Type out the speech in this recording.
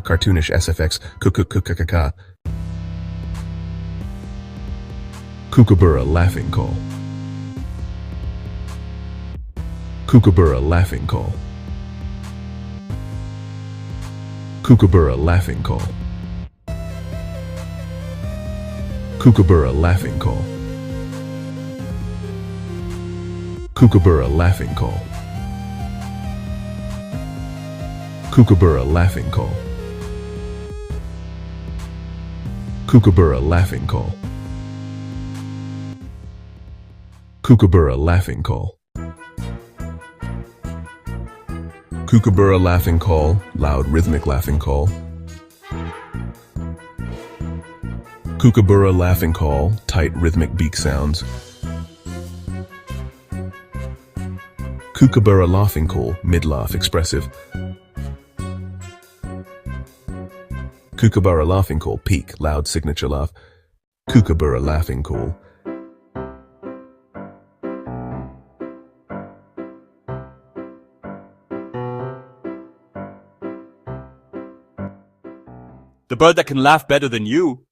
cartoonish SFX Kookaburra laughing call. Kookaburra laughing call. Kookaburra laughing call. Kookaburra laughing call. Kookaburra laughing call. Kookaburra laughing call. Kookaburra laughing call. Kookaburra laughing call. Kookaburra laughing call, loud rhythmic laughing call. Kookaburra laughing call, tight rhythmic beak sounds. Kookaburra laughing call, mid-laugh expressive. Kookaburra laughing call, peak, loud signature laugh. Kookaburra laughing call. The bird that can laugh better than you.